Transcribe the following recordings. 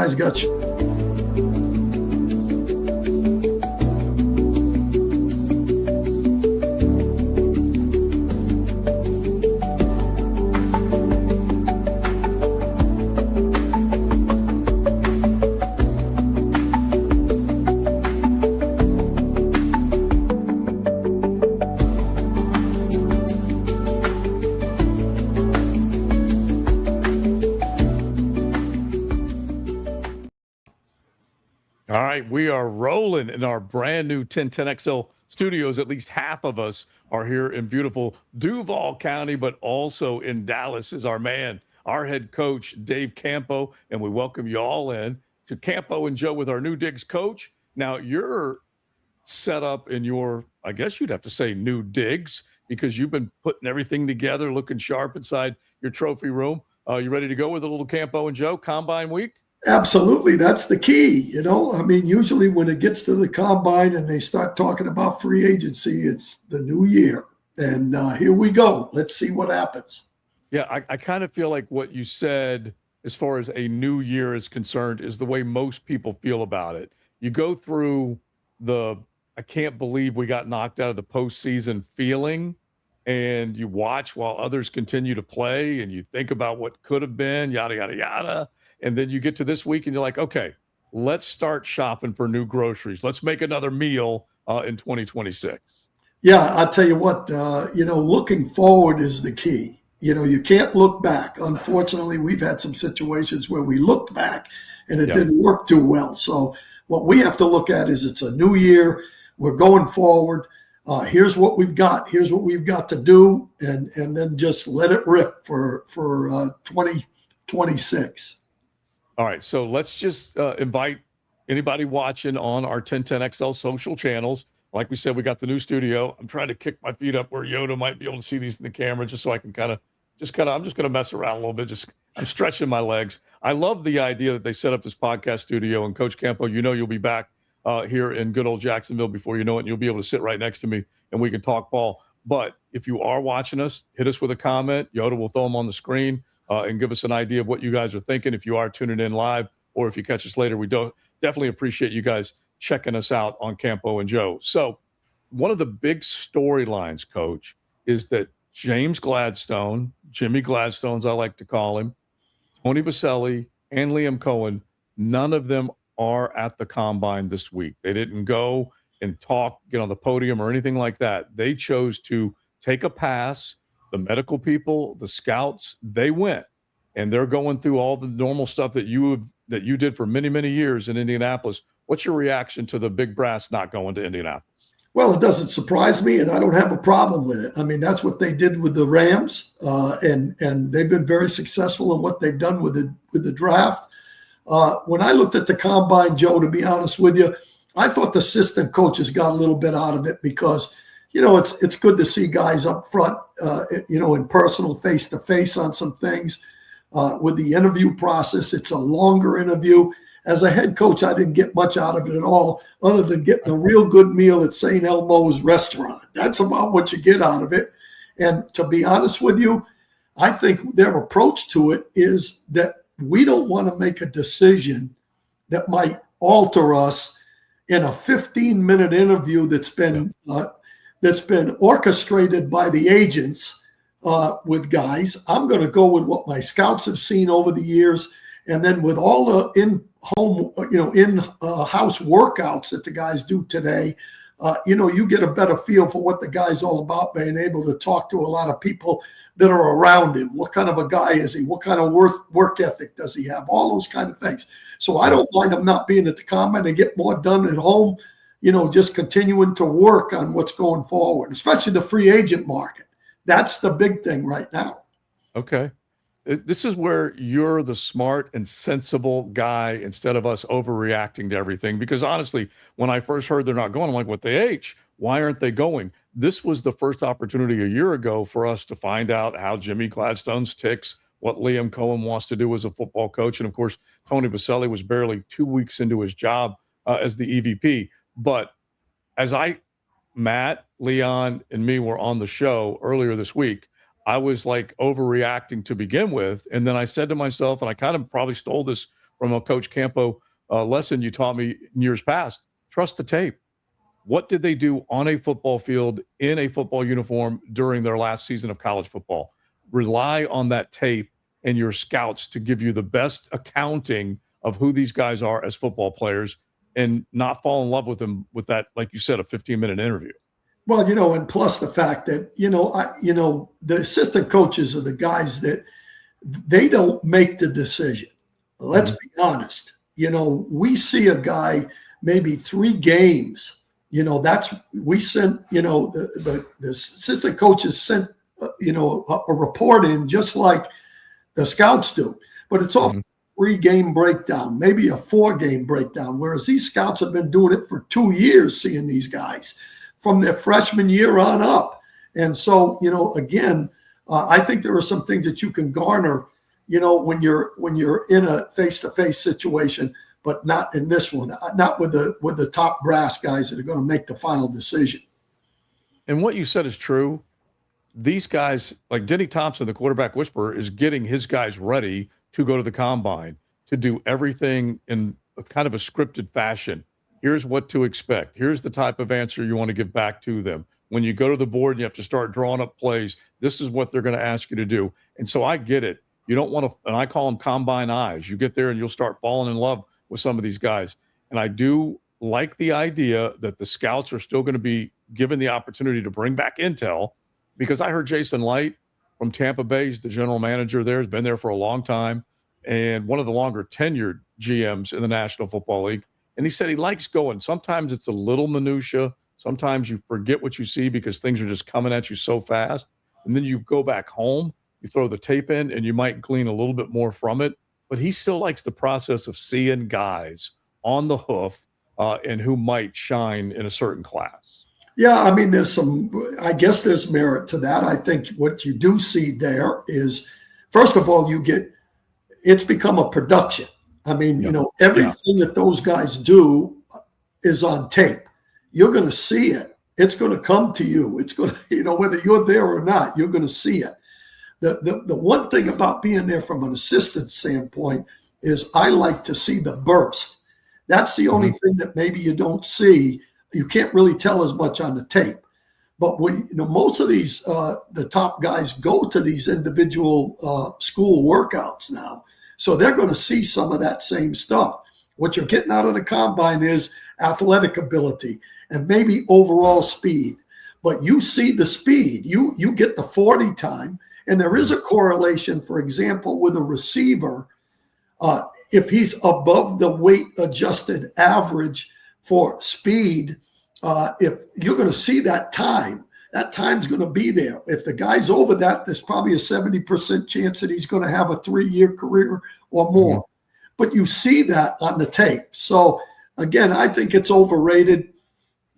guys got you. All right, we are rolling in our brand new 1010XL studios. At least half of us are here in beautiful Duval County, but also in Dallas is our man, our head coach, Dave Campo, and we welcome you all in to Campo and Joe with our new digs coach. Now, you're set up in your, I guess you'd have to say, new digs, because you've been putting everything together, looking sharp inside your trophy room. You ready to go with a little Campo and Joe Combine Week? Absolutely. That's the key. I mean, usually when it gets to the combine and they start talking about free agency, it's the new year. And here we go. Let's see what happens. Yeah, I kind of feel like what you said as far as a new year is concerned is the way most people feel about it. You go through I can't believe we got knocked out of the postseason feeling, and you watch while others continue to play, and you think about what could have been, yada, yada, yada. And then you get to this week and you're like, okay, let's start shopping for new groceries. Let's make another meal in 2026. Yeah, I'll tell you what, looking forward is the key. You can't look back. Unfortunately, we've had some situations where we looked back and it didn't work too well. So what we have to look at is it's a new year. We're going forward. Here's what we've got. Here's what we've got to do. And then just let it rip for 2026. All right, so let's just invite anybody watching on our 1010XL social channels. Like we said, we got the new studio. I'm trying to kick my feet up where Yoda might be able to see these in the camera, just so I can I'm just going to mess around a little bit. I'm stretching my legs. I love the idea that they set up this podcast studio. And Coach Campo, you'll be back here in good old Jacksonville before you know it. And you'll be able to sit right next to me and we can talk ball. But if you are watching us, hit us with a comment. Yoda will throw them on the screen. And give us an idea of what you guys are thinking if you are tuning in live, or if you catch us later. We definitely appreciate you guys checking us out on Campo and Joe. So one of the big storylines, Coach, is that James Gladstone, Jimmy Gladstone, as I like to call him, Tony Baselli, and Liam Cohen, none of them are at the Combine this week. They didn't go and talk, get on the podium or anything like that. They chose to take a pass. The medical people, the scouts, they went, and they're going through all the normal stuff that you did for many, many years in Indianapolis. What's your reaction to the big brass not going to Indianapolis? Well, it doesn't surprise me, and I don't have a problem with it. I mean, that's what they did with the Rams, and they've been very successful in what they've done with the draft. When I looked at the Combine, Joe, to be honest with you, I thought the assistant coaches got a little bit out of it because – it's good to see guys up front, in personal, face-to-face on some things. With the interview process, it's a longer interview. As a head coach, I didn't get much out of it at all, other than getting a real good meal at St. Elmo's restaurant. That's about what you get out of it. And to be honest with you, I think their approach to it is that we don't want to make a decision that might alter us in a 15-minute interview that's been orchestrated by the agents with guys. I'm going to go with what my scouts have seen over the years, and then with all the in-house workouts that the guys do today, you get a better feel for what the guy's all about, being able to talk to a lot of people that are around him. What kind of a guy is he? What kind of work ethic does he have? All those kind of things. So I don't mind him not being at the Combine and get more done at home. Just continuing to work on what's going forward, especially the free agent market. That's the big thing right now. Okay. This is where you're the smart and sensible guy instead of us overreacting to everything. Because honestly, when I first heard they're not going, I'm like, what the H? Why aren't they going? This was the first opportunity a year ago for us to find out how Jimmy Gladstone's ticks, what Liam Cohen wants to do as a football coach. And of course, Tony Baselli was barely 2 weeks into his job as the EVP. But as Matt, Leon, and me were on the show earlier this week, I was like overreacting to begin with. And then I said to myself, and I kind of probably stole this from a Coach Campo lesson you taught me in years past. Trust the tape. What did they do on a football field in a football uniform during their last season of college football? Rely on that tape and your scouts to give you the best accounting of who these guys are as football players, and not fall in love with them with that, like you said, a 15-minute interview. Well, and plus the fact that, the assistant coaches are the guys that they don't make the decision. Let's be honest. We see a guy maybe 3 games. We sent, the assistant coaches sent, a report in just like the scouts do. But it's often a 3-game breakdown, maybe a 4-game breakdown, whereas these scouts have been doing it for 2 years, seeing these guys from their freshman year on up. And so, again, I think there are some things that you can garner, when you're in a face-to-face situation, but not in this one, not with the top brass guys that are going to make the final decision. And what you said is true. These guys, like Denny Thompson, the quarterback whisperer, is getting his guys ready to go to the combine, to do everything in a kind of a scripted fashion. Here's what to expect. Here's the type of answer you want to give back to them. When you go to the board and you have to start drawing up plays, this is what they're going to ask you to do. And so I get it. You don't want to, and I call them combine eyes. You get there and you'll start falling in love with some of these guys. And I do like the idea that the scouts are still going to be given the opportunity to bring back intel, because I heard Jason Light from Tampa Bay, he's the general manager there, has been there for a long time, and one of the longer tenured GMs in the National Football League. And he said he likes going. Sometimes it's a little minutia. Sometimes you forget what you see because things are just coming at you so fast. And then you go back home, you throw the tape in, and you might glean a little bit more from it. But he still likes the process of seeing guys on the hoof and who might shine in a certain class. Yeah, I mean, I guess there's merit to that. I think what you do see there is, first of all, it's become a production. I mean, everything that those guys do is on tape. You're going to see it. It's going to come to you. It's going to, whether you're there or not, you're going to see it. The one thing about being there from an assistant standpoint is I like to see the burst. That's the only thing that maybe you don't see. You can't really tell as much on the tape. But when most of these the top guys go to these individual school workouts now, so they're going to see some of that same stuff. What you're getting out of the combine is athletic ability and maybe overall speed. But you see the speed. You get the 40 time, and there is a correlation, for example, with a receiver. If he's above the weight adjusted average for speed, if you're going to see that time's going to be there. If the guy's over that, there's probably a 70% chance that he's going to have a 3-year career or more. But you see that on the tape. So again, I think it's overrated,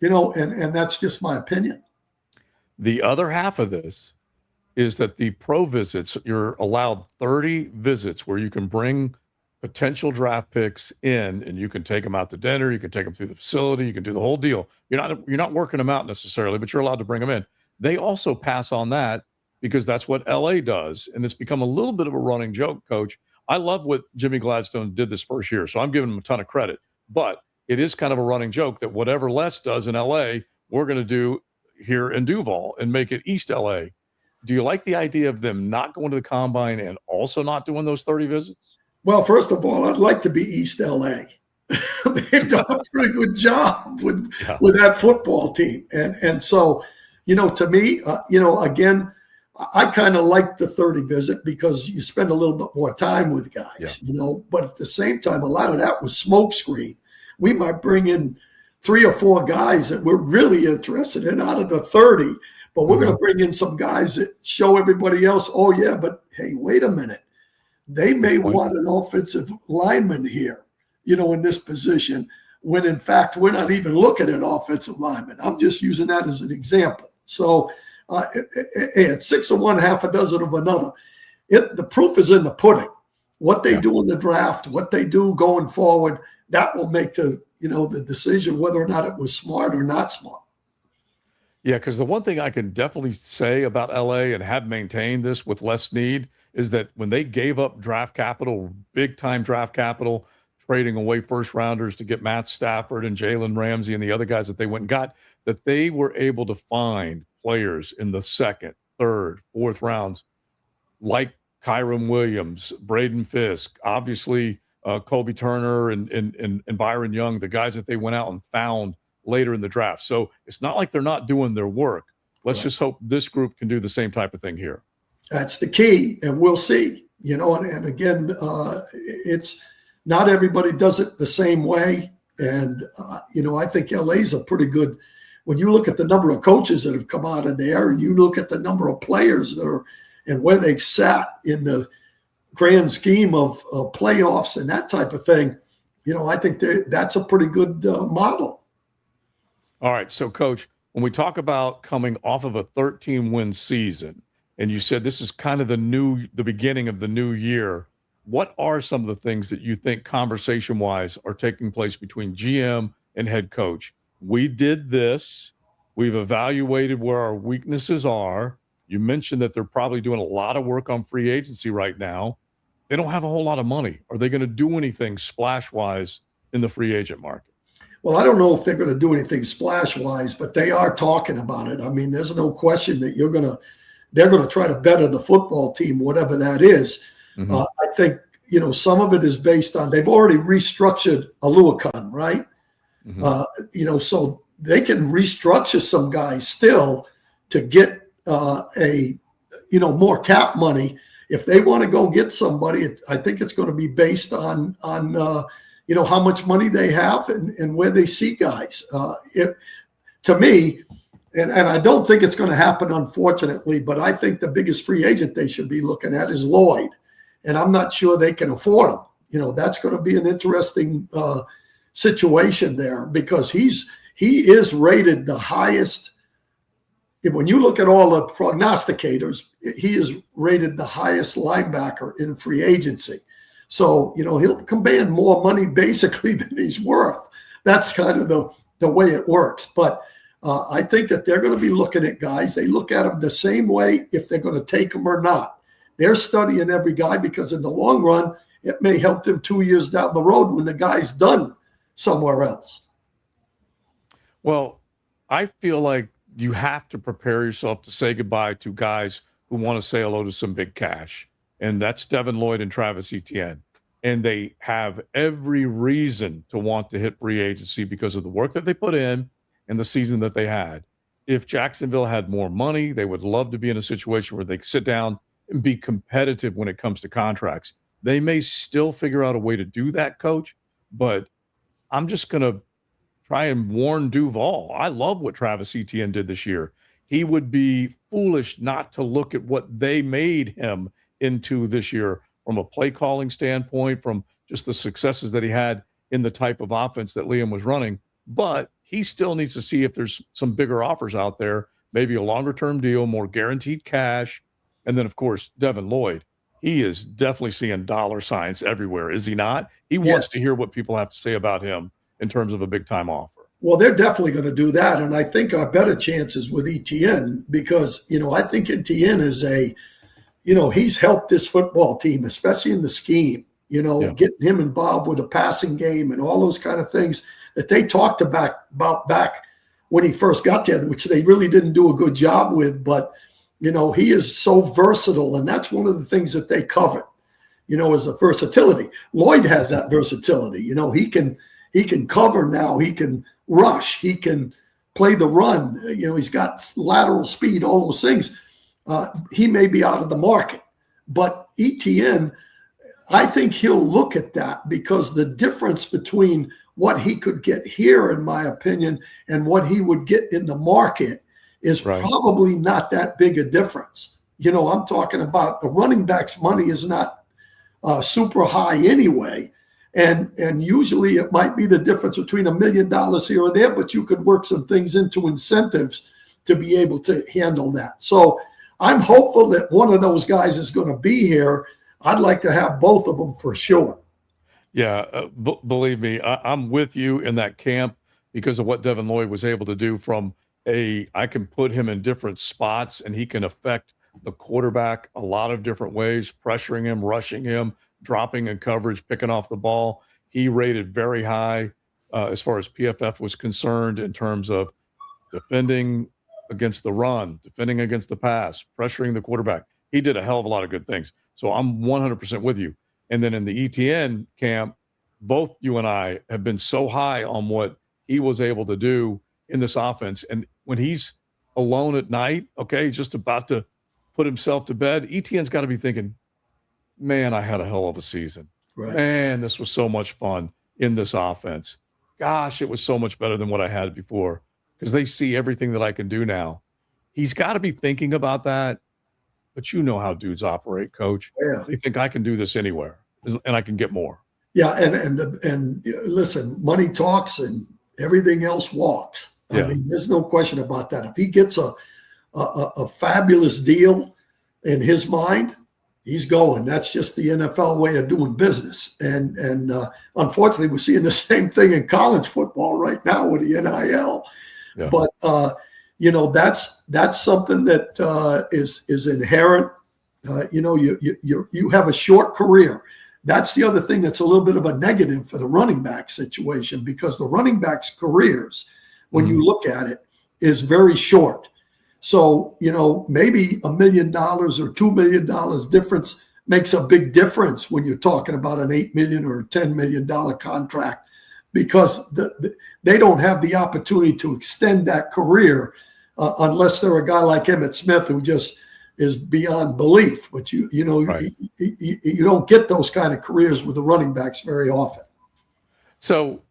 and that's just my opinion. The other half of this is that the pro visits, you're allowed 30 visits where you can bring potential draft picks in, and you can take them out to dinner, you can take them through the facility, you can do the whole deal. You're not working them out necessarily, but you're allowed to bring them in. They also pass on that because that's what LA does, and it's become a little bit of a running joke, Coach. I love what Jimmy Gladstone did this first year, so I'm giving him a ton of credit. But it is kind of a running joke that whatever Les does in LA, we're going to do here in Duval and make it East LA. Do you like the idea of them not going to the combine and also not doing those 30 visits? Well, first of all, I'd like to be East LA. They've done a pretty good job with that football team. And so, to me, again, I kind of like the 30 visit because you spend a little bit more time with guys, but at the same time, a lot of that was smoke screen. We might bring in 3 or 4 guys that we're really interested in out of the 30, but we're going to bring in some guys that show everybody else, oh yeah, but hey, wait a minute. They may want an offensive lineman here, in this position, when in fact we're not even looking at offensive linemen. I'm just using that as an example. So at 6 of one, half a dozen of another, the proof is in the pudding. What they do in the draft, what they do going forward, that will make the decision whether or not it was smart or not smart. Yeah, because the one thing I can definitely say about LA and have maintained this with Les Snead is that when they gave up draft capital, big time draft capital, trading away first rounders to get Matt Stafford and Jalen Ramsey and the other guys that they went and got, that they were able to find players in the second, third, fourth rounds like Kyron Williams, Braden Fisk, obviously Colby Turner and Byron Young, the guys that they went out and found later in the draft. So it's not like they're not doing their work. Let's just hope this group can do the same type of thing here. That's the key, and we'll see. And again, it's not everybody does it the same way. And, I think LA's a pretty good – when you look at the number of coaches that have come out of there and you look at the number of players that are and where they've sat in the grand scheme of playoffs and that type of thing, I think that's a pretty good model. All right. So, Coach, when we talk about coming off of a 13-win season, and you said this is kind of the beginning of the new year, what are some of the things that you think conversation-wise are taking place between GM and head coach? We did this. We've evaluated where our weaknesses are. You mentioned that they're probably doing a lot of work on free agency right now. They don't have a whole lot of money. Are they going to do anything splash-wise in the free agent market? Well, I don't know if they're going to do anything splash-wise, but they are talking about it. I mean, there's no question that they're going to try to better the football team, whatever that is. Mm-hmm. I think, some of it is based on they've already restructured Aluakon, right? Mm-hmm. So they can restructure some guys still to get more cap money. If they want to go get somebody, I think it's going to be based on how much money they have and where they see guys. To me, and I don't think it's going to happen, unfortunately, but I think the biggest free agent they should be looking at is Lloyd. And I'm not sure they can afford him. That's going to be an interesting situation there because he is rated the highest. When you look at all the prognosticators, he is rated the highest linebacker in free agency. So, he'll command more money basically than he's worth. That's kind of the way it works. But I think that they're going to be looking at guys. They look at them the same way if they're going to take them or not. They're studying every guy because in the long run, it may help them 2 years down the road when the guy's done somewhere else. Well, I feel like you have to prepare yourself to say goodbye to guys who want to say hello to some big cash. And that's Devin Lloyd and Travis Etienne. And they have every reason to want to hit free agency because of the work that they put in and the season that they had. If Jacksonville had more money, they would love to be in a situation where they could sit down and be competitive when it comes to contracts. They may still figure out a way to do that, Coach, but I'm just going to try and warn Duval. I love what Travis Etienne did this year. He would be foolish not to look at what they made him into this year from a play calling standpoint, from just the successes that he had in the type of offense that Liam was running. But he still needs to see if there's some bigger offers out there, maybe a longer term deal, more guaranteed cash. And then, of course, Devin Lloyd, he is definitely seeing dollar signs everywhere, is he not? He wants to hear what people have to say about him in terms of a big-time offer. Well, they're definitely going to do that. And I think our better chances with Etienne because, I think Etienne is he's helped this football team, especially in the scheme, getting him involved with a passing game and all those kind of things that they talked about back when he first got there, which they really didn't do a good job with. But, he is so versatile, and that's one of the things that they covered, is the versatility. Lloyd has that versatility. He can cover now. He can rush. He can play the run. He's got lateral speed, all those things. He may be out of the market. But Etienne, I think he'll look at that because the difference between what he could get here, in my opinion, and what he would get in the market is probably not that big a difference. I'm talking about the running back's money is not super high anyway. And usually it might be the difference between $1 million here or there, but you could work some things into incentives to be able to handle that. So I'm hopeful that one of those guys is going to be here. I'd like to have both of them for sure. Yeah, believe me, I'm with you in that camp because of what Devin Lloyd was able to do from I can put him in different spots and he can affect the quarterback a lot of different ways, pressuring him, rushing him, dropping in coverage, picking off the ball. He rated very high as far as PFF was concerned in terms of defending against the run, defending against the pass, pressuring the quarterback. He did a hell of a lot of good things. So I'm 100% with you. And then in the ETN camp, both you and I have been so high on what he was able to do in this offense. And when he's alone at night, okay, he's just about to put himself to bed, ETN's got to be thinking, man, I had a hell of a season. Right. Man, this was so much fun in this offense. Gosh, it was so much better than what I had before because they see everything that I can do now. He's got to be thinking about that, but you know how dudes operate, Coach. Yeah. They think I can do this anywhere and I can get more. Yeah, and listen, money talks and everything else walks. Yeah. I mean, there's no question about that. If he gets a fabulous deal in his mind, he's going. That's just the NFL way of doing business. And unfortunately, we're seeing the same thing in college football right now with the NIL. Yeah. But that's something that is inherent. You have a short career. That's the other thing that's a little bit of a negative for the running back situation because the running backs' careers, when you look at it, is very short. So, maybe $1 million or $2 million difference makes a big difference when you're talking about an $8 million or $10 million contract because they don't have the opportunity to extend that career unless they're a guy like Emmitt Smith who just is beyond belief. But you don't get those kind of careers with the running backs very often. So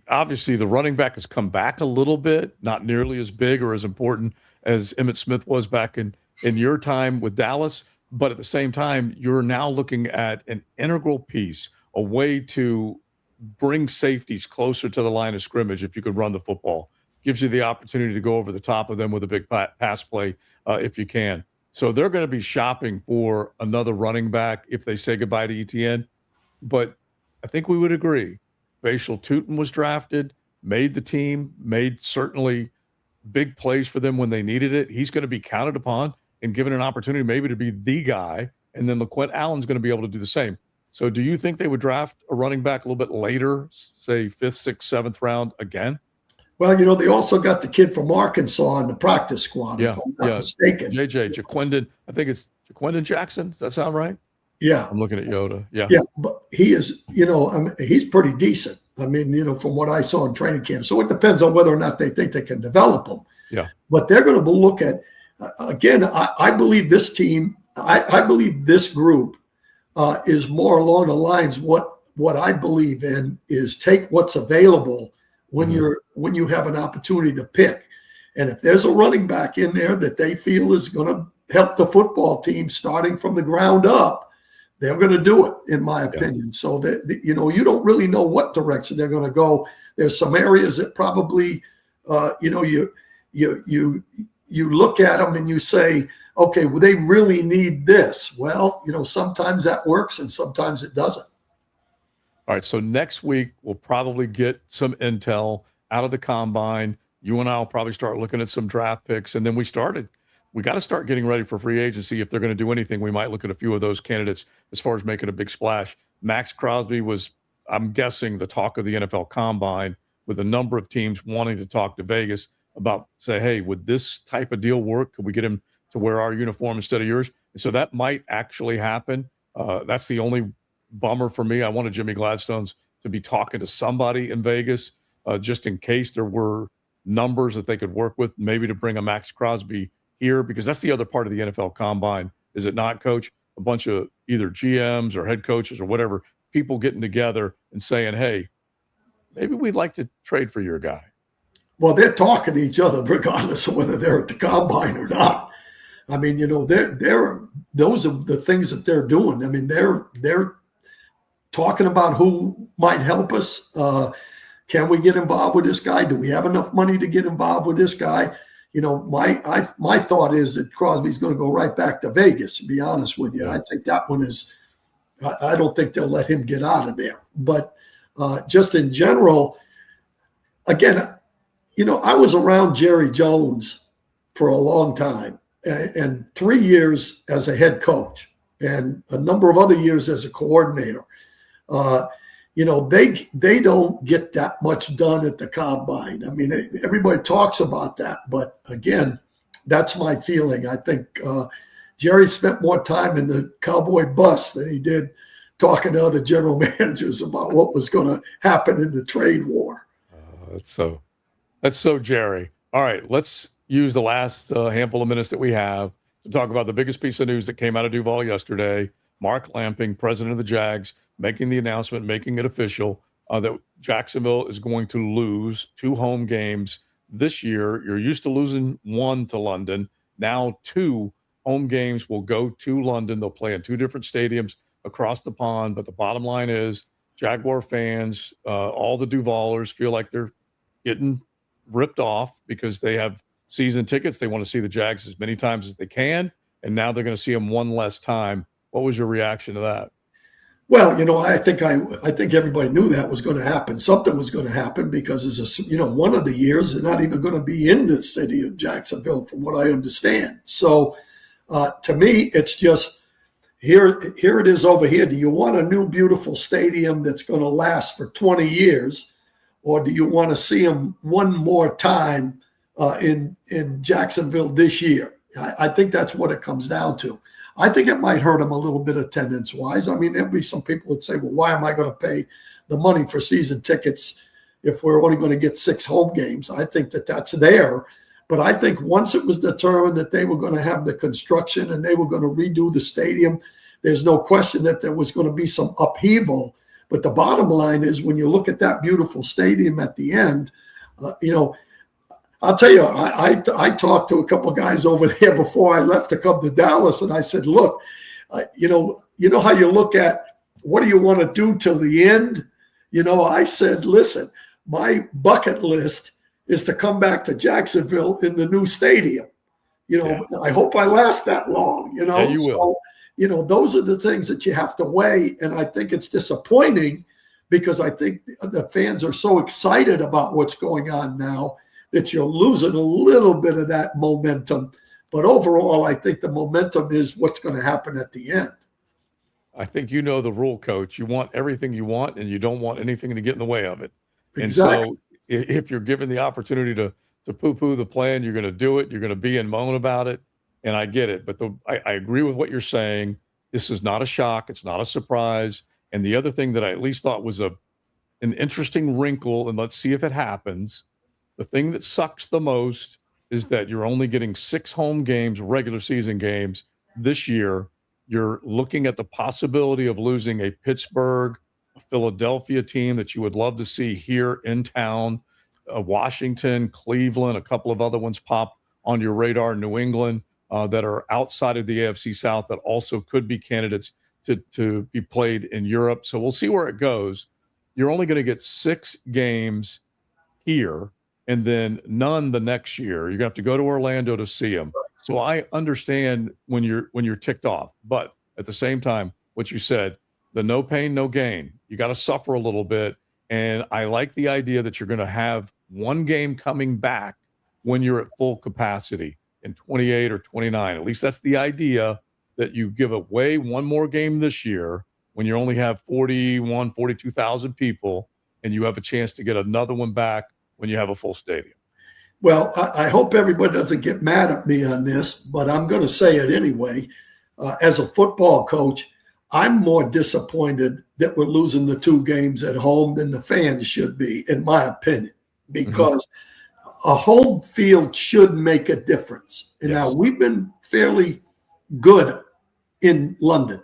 obviously the running back has come back a little bit, not nearly as big or as important as Emmitt Smith was back in your time with Dallas. But at the same time, you're now looking at an integral piece, a way to bring safeties closer to the line of scrimmage if you could run the football. Gives you the opportunity to go over the top of them with a big pass play if you can. So they're going to be shopping for another running back if they say goodbye to ETN. But I think we would agree. Bashal Tutin was drafted, made the team, made certainly big plays for them when they needed it. He's going to be counted upon and given an opportunity maybe to be the guy. And then LaQuint Allen's going to be able to do the same. So do you think they would draft a running back a little bit later, say 5th, 6th, 7th round again? Well, they also got the kid from Arkansas in the practice squad, if I'm not mistaken. Jaquindon. I think it's Jaquindon Jackson. Does that sound right? Yeah. I'm looking at Yoda. Yeah. Yeah, but he is, he's pretty decent. I mean, from what I saw in training camp. So it depends on whether or not they think they can develop him. Yeah. But they're going to look at, again, I believe this team, I believe this group is more along the lines what I believe in is take what's available when you have an opportunity to pick. And if there's a running back in there that they feel is going to help the football team starting from the ground up, they're going to do it, in my opinion. So that you don't really know what direction they're going to go. There's some areas that probably, you look at them and you say, okay, well, they really need this. Well, sometimes that works and sometimes it doesn't. All right, so next week we'll probably get some intel out of the combine. You and I will probably start looking at some draft picks, and then we got to start getting ready for free agency. If they're going to do anything, we might look at a few of those candidates as far as making a big splash. Max Crosby was, I'm guessing, the talk of the NFL combine with a number of teams wanting to talk to Vegas about, say, hey, would this type of deal work? Could we get him to wear our uniform instead of yours? And so that might actually happen. That's the only bummer for me. I wanted Jimmy Gladstone's to be talking to somebody in Vegas just in case there were numbers that they could work with, maybe to bring a Max Crosby here, because that's the other part of the NFL combine, is it not, Coach? A bunch of either GMs or head coaches or whatever, people getting together and saying, hey, maybe we'd like to trade for your guy. Well, they're talking to each other regardless of whether they're at the combine or not. I mean, those are the things that they're doing. I mean, they're talking about who might help us. Can we get involved with this guy? Do we have enough money to get involved with this guy? My thought is that Crosby's going to go right back to Vegas, to be honest with you. I think that one is – I don't think they'll let him get out of there. But just in general, again, I was around Jerry Jones for a long time. and 3 years as a head coach and a number of other years as a coordinator. They don't get that much done at the combine. I mean, everybody talks about that, but again, that's my feeling. I think Jerry spent more time in the Cowboy bus than he did talking to other general managers about what was going to happen in the trade war. That's so Jerry. All right, let's use the last handful of minutes that we have to talk about the biggest piece of news that came out of Duval yesterday. Mark Lamping, president of the Jags, making the announcement, making it official that Jacksonville is going to lose 2 home games this year. You're used to losing 1 to London. Now 2 home games will go to London. They'll play in 2 different stadiums across the pond. But the bottom line is Jaguar fans, all the Duvalers feel like they're getting ripped off because they have season tickets. They want to see the Jags as many times as they can. And now they're going to see them 1 less time. What was your reaction to that? Well, I think everybody knew that was going to happen. Something was going to happen because one of the years they're not even going to be in the city of Jacksonville, from what I understand. So, to me, it's just here it is over here. Do you want a new beautiful stadium that's going to last for 20 years, or do you want to see them one more time in Jacksonville this year? I think that's what it comes down to. I think it might hurt them a little bit attendance-wise. I mean, there'll be some people that say, well, why am I going to pay the money for season tickets if we're only going to get 6 home games? I think that's there. But I think once it was determined that they were going to have the construction and they were going to redo the stadium, there's no question that there was going to be some upheaval. But the bottom line is when you look at that beautiful stadium at the end, I'll tell you, I talked to a couple of guys over there before I left to come to Dallas, and I said, look, you know how you look at what do you want to do till the end? I said, listen, my bucket list is to come back to Jacksonville in the new stadium. I hope I last that long, Yeah, you will. So, those are the things that you have to weigh, and I think it's disappointing because I think the fans are so excited about what's going on now that you're losing a little bit of that momentum. But overall, I think the momentum is what's going to happen at the end. I think you know the rule, Coach. You want everything you want, and you don't want anything to get in the way of it. Exactly. And so if you're given the opportunity to poo-poo the plan, you're going to do it. You're going to be and moan about it, and I get it. But I agree with what you're saying. This is not a shock. It's not a surprise. And the other thing that I at least thought was an interesting wrinkle, and let's see if it happens, the thing that sucks the most is that you're only getting 6 home games, regular season games this year. You're looking at the possibility of losing a Pittsburgh, a Philadelphia team that you would love to see here in town, Washington, Cleveland, a couple of other ones pop on your radar, New England, that are outside of the AFC South that also could be candidates to be played in Europe. So we'll see where it goes. You're only going to get 6 games here and then none the next year. You're going to have to go to Orlando to see them. So I understand when you're ticked off, but at the same time, what you said, the no pain, no gain. You got to suffer a little bit. And I like the idea that you're going to have 1 game coming back when you're at full capacity in 28 or 29. At least that's the idea, that you give away 1 more game this year when you only have 42,000 people, and you have a chance to get another one back when you have a full stadium. Well, I hope everybody doesn't get mad at me on this, but I'm going to say it anyway. As a football coach, I'm more disappointed that we're losing the 2 games at home than the fans should be, in my opinion, because a home field should make a difference. And now we've been fairly good in London,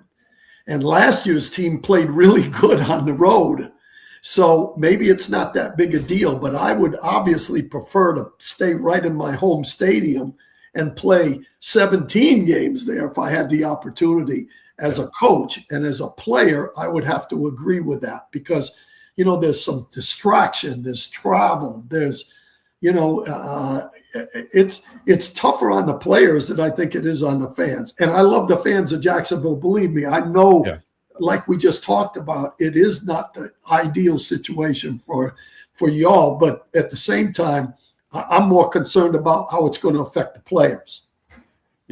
and last year's team played really good on the road. So maybe it's not that big a deal, but I would obviously prefer to stay right in my home stadium and play 17 games there if I had the opportunity. As a coach and as a player, I would have to agree with that because, there's some distraction, there's travel, there's, it's tougher on the players than I think it is on the fans. And I love the fans of Jacksonville. Believe me, I know. Yeah. Like we just talked about, it is not the ideal situation for y'all, but at the same time, I'm more concerned about how it's going to affect the players.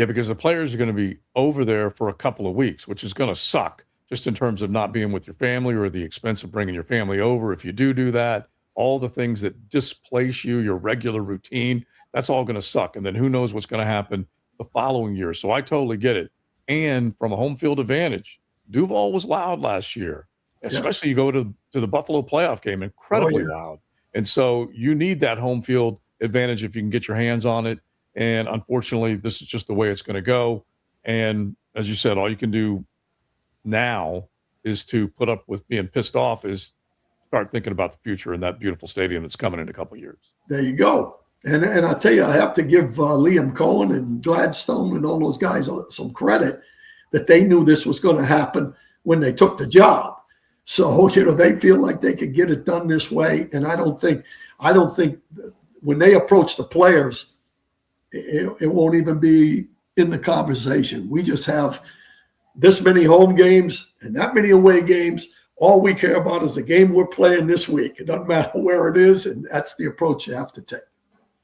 Yeah, because the players are going to be over there for a couple of weeks, which is going to suck just in terms of not being with your family or the expense of bringing your family over. If you do that, all the things that displace you, your regular routine, that's all going to suck. And then who knows what's going to happen the following year. So I totally get it. And from a home field advantage, Duval was loud last year, Yeah. especially you go to the Buffalo playoff game, incredibly loud. And so you need that home field advantage if you can get your hands on it. And unfortunately, this is just the way it's going to go. And as you said, all you can do now is to put up with being pissed off, is start thinking about the future in that beautiful stadium that's coming in a couple of years. There you go. And I tell you, I have to give Liam Cohen and Gladstone and all those guys some credit that they knew this was going to happen when they took the job. So, they feel like they could get it done this way. And I don't think when they approach the players, it won't even be in the conversation. We just have this many home games and that many away games. All we care about is the game we're playing this week. It doesn't matter where it is, and that's the approach you have to take.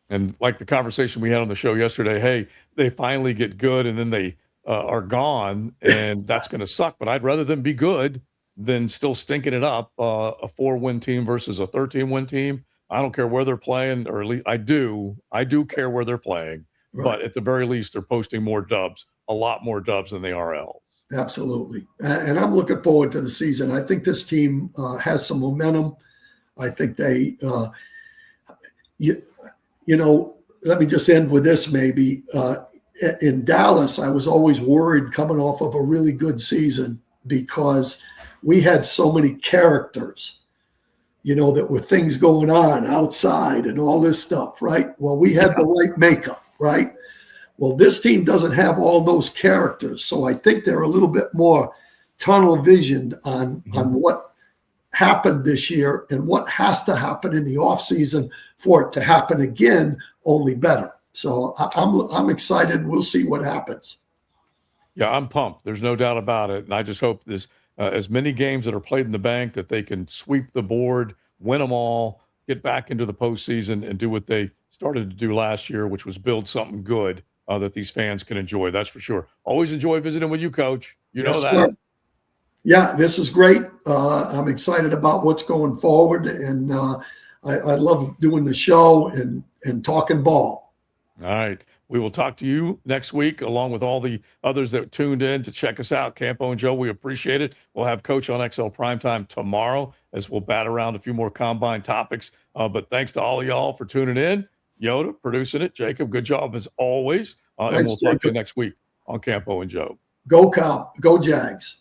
And like the conversation we had on the show yesterday, hey, they finally get good and then they are gone, and that's going to suck. But I'd rather them be good than still stinking it up. A 4-win team versus a 13-win team. I don't care where they're playing, or at least I do care where they're playing. Right. But at the very least, they're posting more dubs, a lot more dubs than they are L's. Absolutely. And I'm looking forward to the season. I think this team has some momentum. I think they, let me just end with this maybe. In Dallas, I was always worried coming off of a really good season because we had so many characters, that were things going on outside and all this stuff, right? Well, we had the right makeup, right? Well, this team doesn't have all those characters. So I think they're a little bit more tunnel visioned on what happened this year and what has to happen in the offseason for it to happen again, only better. So I'm excited. We'll see what happens. Yeah, I'm pumped. There's no doubt about it. And I just hope there's as many games that are played in the bank that they can sweep the board, win them all, get back into the postseason, and do what they started to do last year, which was build something good that these fans can enjoy. That's for sure. Always enjoy visiting with you, Coach. You know that. Sir. Yeah, this is great. I'm excited about what's going forward, and I love doing the show and talking ball. All right. We will talk to you next week, along with all the others that tuned in to check us out. Campo and Joe, we appreciate it. We'll have Coach on XL Primetime tomorrow as we'll bat around a few more combine topics. But thanks to all of y'all for tuning in. Yoda producing it. Jacob, good job as always. And we'll talk to you next week on Campo and Joe. Go Cal. Go Jags.